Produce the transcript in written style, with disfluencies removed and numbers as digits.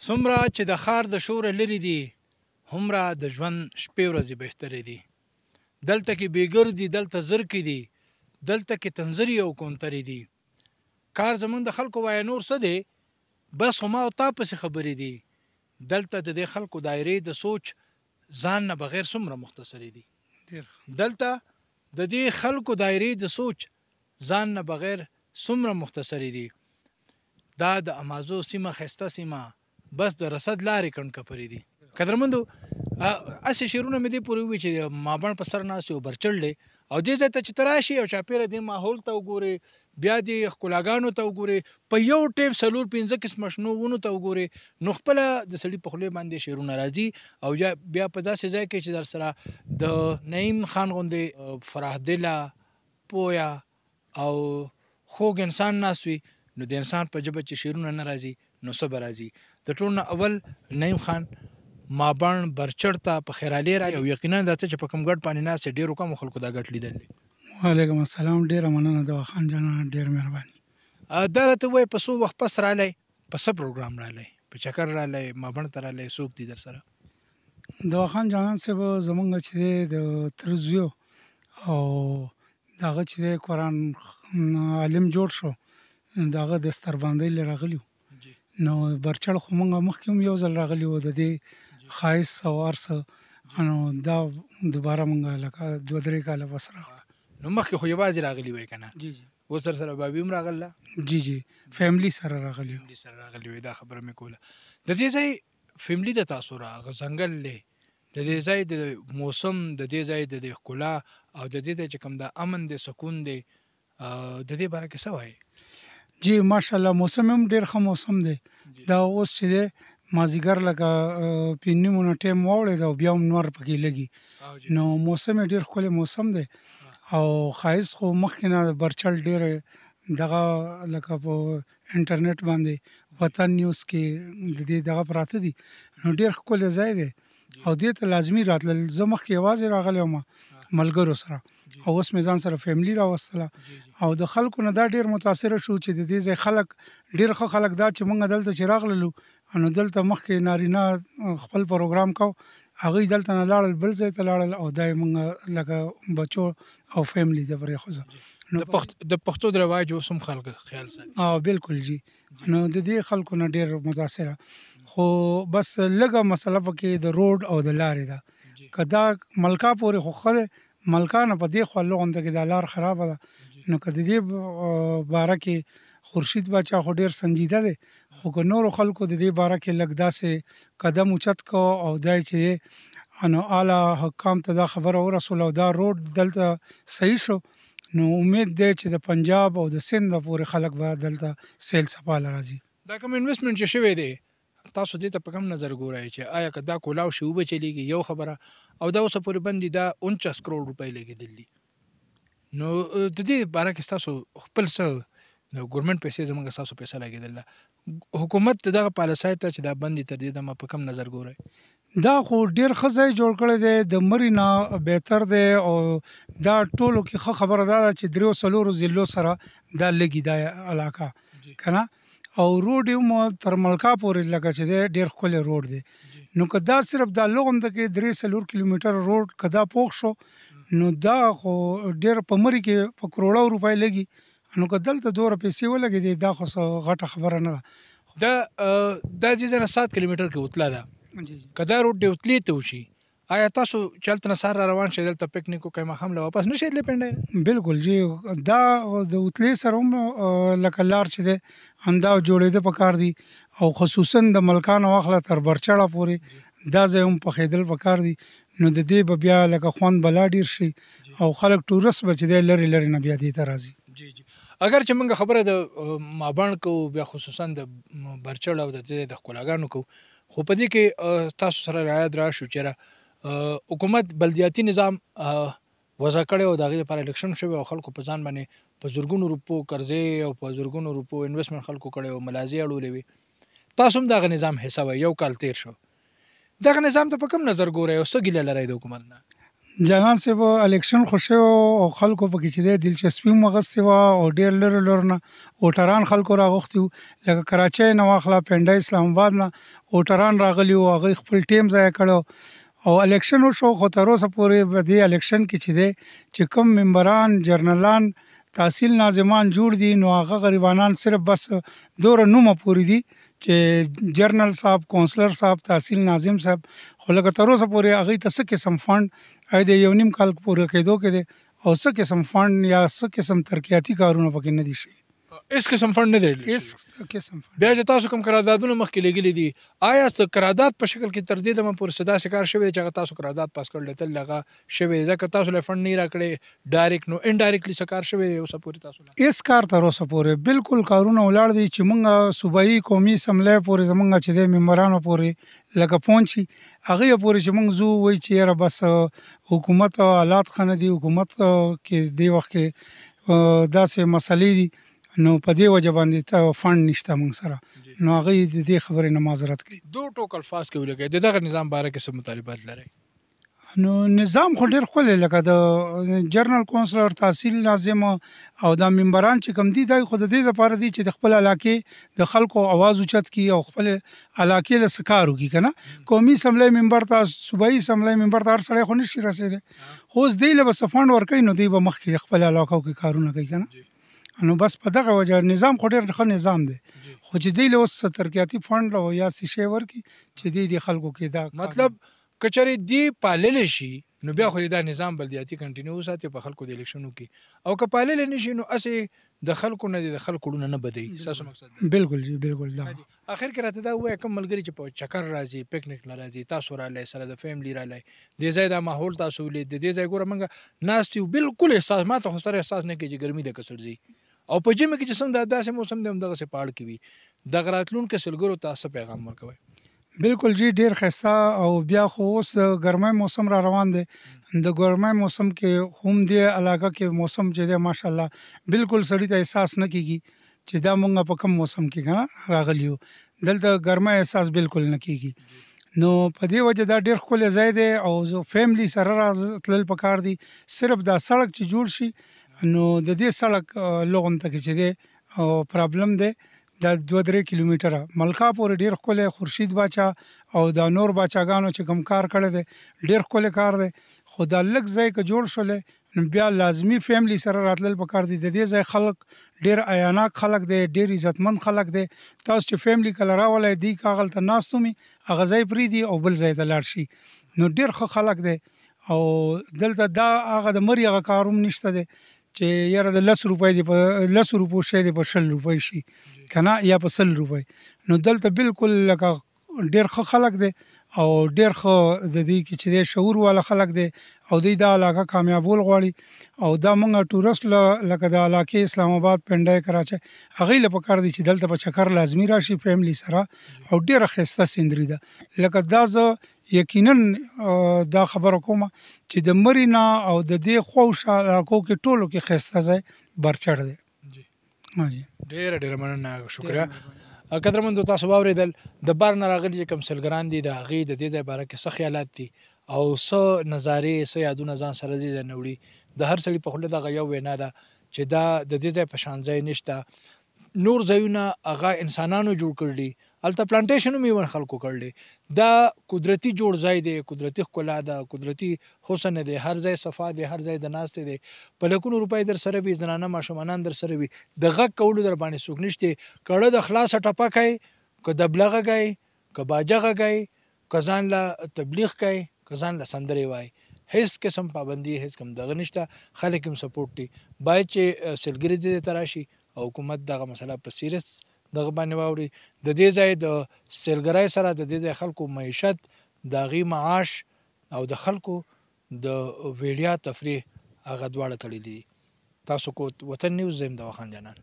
څومره چې د ښار د شوره لرې دي هومره د ژوند شپې ورځې بهترې دي. دلته کې بېګر دي، دلته زرکې دي، دلته کې تنظري او کونترې دي. کار زمونږ د خلکو وایه نور څه دی، بس خو ما او تا پسې خبرې دي. دلته د دې خلکو دایرې د سوچ ځان نه بغیر څومره مختصرې دي. دلته د دې خلکو دایرې د سوچ ځان نه بغیر څومره مختصرې دي. دا د امازو سیمه ښایسته سیمه بس د رسد لارې کڼکپرې دي. قدرمندو اسې شعرونه مې دې پورې ووي چې مابڼ په سر ناست یو برچړ دی او دې ځای ته چې ته راشي او چاپېره دې ماحول ته وګورې، بیا دې ښکلاګانو ته وګورې، په یو ټیپ 4-5 قسمه شنو ونو ته وګورې، نو خپله د سړي په خولې باندې شعرونه راځي. او بیا په داسې ځای کې چې در سره د نعیم خان غوندې فرح دله، پویه او خوږ انسان ناست وي، نو د انسان په ژبه چې شعرونه نه راځي نو څه به راځي. د ټول نه اول نعیم خان مابڼ برچړ ته په خیرالي راغی او یقینا دا څه چې په کوم ګډ باندې ناست ډېرو کمو خلکو دا ګټ لیدل دي. وعلیکم السلام، ډېره مننه دوا خان جانه، ډېر مهرباني. دا راته ووایه په څو وخت پس رالی، په څه پروګرام رالی، په چکر رالی، مابڼ ته رالی، څوک دي در سره؟ دوا خان جانان صاحب زمونږ چې دی د تره زوی او د هغه چې دی قرآن عالم جوړ شو، د هغه دستربندۍ له راغلي وو. نو برچړ خو مونږ مخکې هم یو ځل راغلي وو، د دې ښایست او هر څه، نو دا دوباره مونږ لکه 2-3 کاله پس راغلو. نو مخکې خو یوازې راغلي وای که نه؟ جی جی اوس در سره بابي هم راغله؟ جی جی فیملی سره راغلي وو. فیملی سره راغلي وای، دا خبره مې کوله. د دې ځای فیملی د تاسو راغه ځنګل دی، د دې ځای د موسم، د دې ځای د ښکلا او د دې ځای چې کوم د امن دی، سکون دی، د دې باره کې څه وایي؟ جی ماشاءالله موسم هم ډېر ښه موسم دی. دا اوس چې دی مازدیګر لکه 5 نیمونه ټایم واوړېد او بیا هم نور پکې لګي، نو موسم یې ډېر ښکلی موسم دی. او ښایست خو مخکې نه برچل ډېر دغه لکه په انټرنیټ باندې وطن نیوز کې د دې دغه پراته دي، نو ډېر ښکلی ځای دی او دې ته لازمي راتلل. زه مخکې یوازې راغلی وم ملګرو سره، او اوس مې ځان سره فیملی راوستله او د خلکو نه دا ډېر متاثره شو چې د دې ځای خلک ډېر ښه خلک دا چې مونږ دلته چې راغللو، نو دلته مخکې نارینه خپل پروګرام کو، هغوی دلته نه لاړل بل ځای ته لاړل او دا یې مونږ لکه بچو او فیملی ته پرېښوده. د پښتو د رواج اوس هم خلک خیال ساتي؟ بالکل جی، نو د دې خلکو نه ډېر متاثره، خو بس لږه مسله پکې د روډ او د لارې ده. که دا ملکا پورې خو ښه دی، ملکا نه په دې خوا لغونته کې دا لار خرابه ده، نو که د دې باره کې خورشید باچا خو ډېر سنجیده دی، خو که نورو خلکو د دې باره کې لږ داسې قدم اوچت کو او دا چې نو اعلی حکام ته دا خبره ورسوله او دا روډ دلته صحیح شو، نو امید دی چې د پنجاب او د سند پورې خلک به دلته سیل سپاله راځي. دا کوم انویسټمنټ چې شوی دی تاسو دې ته په کوم نظر ګورئ چې آیا که دا کولاو شي وبه چلیږي؟ یو خبره، او دا اوسه پورې بندي دا 49 کروڑ روپۍ لګېدل دي، نو د دې باره کې ستاسو خپل څه د ګورنمنټ پیسې زموږ ستاسو پیسه لګېدل ده، حکومت دغه پالیسۍ ته چې دا بندي تر دې دمه په کوم نظر ګورئ؟ دا خو ډېر ښه ځای جوړ کړی دی، د مري نه بهتر دی، او دا ټولو کې ښه خبره دا ده چې 3-4 ضلعو سره دا لګي دا علاقه که نه، او روډ یې هم تر ملکا پورې لکه چې دی ډېر ښکلی روډ دی. نو که دا صرف دا لغونده کې 3-4 کیلومیټر روډ که دا پوخ شو، نو دا خو ډېر په مري کې په کروڑو روپۍ لګي، نو که دلته دومره پیسې ولګېدې دا خو څه غټه خبره نه ده. دا دې ځای نه 7 کیلومیټر کې وتله ده، که دا روډ دې وتلې ته وشي، آیا تاسو چې هلته نه سهار را روان شئ دلته پکنیک وکئ ماښام له واپس نه شئ تللی پنډی؟ بالکل جی، دا د وتلې سره هم لکه لار چې دی همدا جوړېده پکار دي، او خصوصا د ملکانو واخله تر برچړه پورې دا ځای هم پخېدل پکار دي، نو د دې به بیا لکه خوند بلا ډېر شي او خلک ټورست به چې دی لرې لرې نه بیا دې ته راځي. جی جی، اگر چې موږ خبره د مابڼ کوو، بیا خصوصا د برچړ او د دې د ښکلاګانو کوو، خو په دې کې تاسو سره رایاد راشو چېرې حکومت بلدیاتي نظام وضع کړی او د هغې لپاره الیکشن شوی او خلکو په ځان باندې په زرګونو روپو قرضې او په زرګونو روپو انویسټمنټ خلکو کړی او ملازې اړولې وي، تاسو هم دغه نظام حصه وئ، یو کال تېر شو، دغه نظام ته په کوم نظر ګورئ او څه ګیله لرئ د حکومت نه؟ جانان صاحب الیکشن خو شوی او خلکو پکې چې دی دلچسپي هم اخیستې وه او ډېر لرې لرې نه ووټران خلکو راغوښتي وو. لکه کراچۍ نه واخله، پنډۍ، اسلام آباد نه ووټران راغلي وو، هغوی خپل ټیم ضایع کړی او الیکشن وشو. خو تر اوسه پورې په دې الیکشن کې چې دی چې کوم ممبران، جرنلان، تحصیل ناظمان جوړ دي نو هغه غریبانان صرف بس دوره نومه پورې دي چې جرنل صاحب، کونسلر صاحب، تحصیل ناظم صاحب. خو لکه تر اوسه پورې هغوی ته څه قسم فنډ د یو نیم کال پورې کېدو کې دی او څه قسم فنډ یا څه قسم ترقیاتي کارونه پکې نه دي شوي. هیڅ قسم فنډ نه دی هیڅ قسم فنډ. بیا چې تاسو کوم قراردادونه مخکې لګلي دي، آیا څه قرارداد په شکل کې تر دې دمه پورې څه داسې کار شوی دی چې هغه تاسو قرارداد پاس کړلی تل هغه شوی دی؟ ځکه تاسو له فنډ نه راکړی ډایرکټ، نو انډایرکټلی څه کار شوی دی اوسه پورې تاسو له؟ هیڅ کار تر اوسه پورې بالکل کارونه ولاړ دي چې مونږ صوبایي قومي اسمبلی پورې زمونږ چې دی ممبرانو پورې لکه پونچ شي هغې پورې چې مونږ ځو وایي چې یاره بس حکومت حالات ښه نه دي، حکومت کې دې وخت کې داسې مسلې دي نو په دې وجه باندې فنډ نشته مونږ سره. نو هغوی د دې خبرې نه معذرت کوي. دو ټوک الفاظ کې ولیکئ د دغه نظام باره کې څه مطالبات لرئ؟ نو نظام خو ډېر ښکلی لکه د جرنل کونسلر، تحصیل ناظم او دا ممبران چې کوم دي دا خو د دې دپاره دي چې د خپل علاقې د خلکو اواز اوچت کړي او خپل علاقې له څه کار وکړي که نه. قومي اسمبلی ممبر ته، صوبایي اسمبلی ممبر ته هر سړی خو نشي رسېدی، خو اوس دوی له به څه فنډ ورکوي نو دوی به مخکې خپل علاقو کې کارونه کوي که نه. نو بس په دغه وجه نظام خو ډېر ښه نظام دی، خو چې دوی له اوس ترقیاتي فنډ او یا څه شی ورکړي چې دوی د خلکو کې دا مطلب که چېرې دې پاللی شي نو بیا خو دا نظام بلدیاتي کنټینیو وساتي په خلکو د الیکشنو کې، او که پاللی نه شي نو هسې د خلکو نه د خلکو ړونه نه بدوي. ستاسو مقصد دی؟ بالکل جی بالکل. دا اخر کې راته دا ووایه کوم ملګري چې په چکر راځي، پکنیک نه راځي، تاسو رالی سره د فیملی رالی دې ځای دا ماحول تاسو ولید، د دې ځای ګوره موږ ناست یو بالکل احساس ماته خو سره احساس نه کوي چې ګرمي د کسړځي او په ژمي کې چې څنګه داسې موسم دی همدغسې پاړ کې وي. دغه راتلونکو سلګرو ته څه پیغام ورکوئ؟ بالکل جی ډیر ښایسته او بیا خو اوس د ګرمۍ موسم را روان دی. د ګرمۍ موسم کې هم دې علاقه کې موسم چې دی ماشاءالله بالکل سړي ته احساس نه کیږي چې دا مونږ په کوم موسم کې کنه راغلی یو. دلته ګرمۍ احساس بالکل نه کیږي. نو په دې وجه دا ډیر ښکلی ځای دی او زه فیملی سره راتلل پکار دي. صرف دا سړک چې جوړ شي نو د دې سړک لغون ته کې چې دی پرابلم دی دا 2-3 کیلومتره ملکا پورې ډیر ښکلی خورشید باچا او دا نور باچاګانو چې کوم کار کړی دی ډیر ښکلی کار دی. خو دا لږ ځای که جوړ شولی نو بیا لازمي فیملی سره راتلل پکار دي. د دې ځای خلک ډیر عیاناک خلک دی، ډیر عزتمند خلک دی. تاسو چې فیملی کله راولی دی که هغلته ناست ومي هغه ځای پرېږدي او بل ځای ته لاړ شي نو ډیر ښه خلک دی. او دلته دا هغه د مري هغه کار هم نشته دی چې یاره د 10 روپۍ دی په 10 روپو شی دی په 20 روپۍ شي که نه یا په 100 روپۍ. نو دلته بالکل لکه ډیر ښه خلک دی او ډیر ښه د دې کې چې دی شعور والا خلک دی او دوی دا علاقه کامیابول غواړي. او دا مونږ ټورسټ لکه د علاقې اسلام آباد، پنډۍ، کراچۍ هغوی له پکار دي چې دلته په چکر لازمي راشي فیملی سره. او ډیره ښایسته سیندري ده. لکه دا زه یقینا دا خبره کومه چې د مري نه او د دې خواوشا علاقو کې ټولو کې ښایسته ځای برچړ دی. ډیره ډیره مننه، شکریه. قدرمندو تاسو واورېدل د بار نه راغلي چې کوم سلګران دي د هغې د دې ځای باره کې څه خیالات دي او څه نظارې څه یادونه ځان سره دې ځای نه وړي. د هر سړي په خوله دغه یو وینا ده چې دا د دې ځای په شان ځای نشته. نور ځایونه هغه انسانانو جوړ کړي، هلته پلانټیشن هم یې خلکو کړلی. دا قدرتي جوړ ځای دی، قدرتي ښکلا ده، قدرتي حسن دی، هر ځای صفا دی، هر ځای د ناستې دی. په لکونو روپۍ در سره وي، زنانه ماشومانان در سره وي، د غږ کولو در باندې څوک نشته. کړه د خلاصه ټپه کوي، که دبله غږی، که باجه غږی، که ځان له تبلیغ کوي، که ځان له سندرې وایي، هیڅ قسم پابندي هیڅ کوم دغه نشته. خلک هم سپورټ دي. باید چې سلګري دې ته راشي او حکومت دغه مسله په سیریس دغه باندې واوري. د دې ځای د سیلګرۍ سره د دې ځای خلکو معیشت، د هغې معاش او د خلکو د ویډیا تفریح هغه دواړه تړلي دي. تاسو کو وطن نیوز زم د وخان جانان.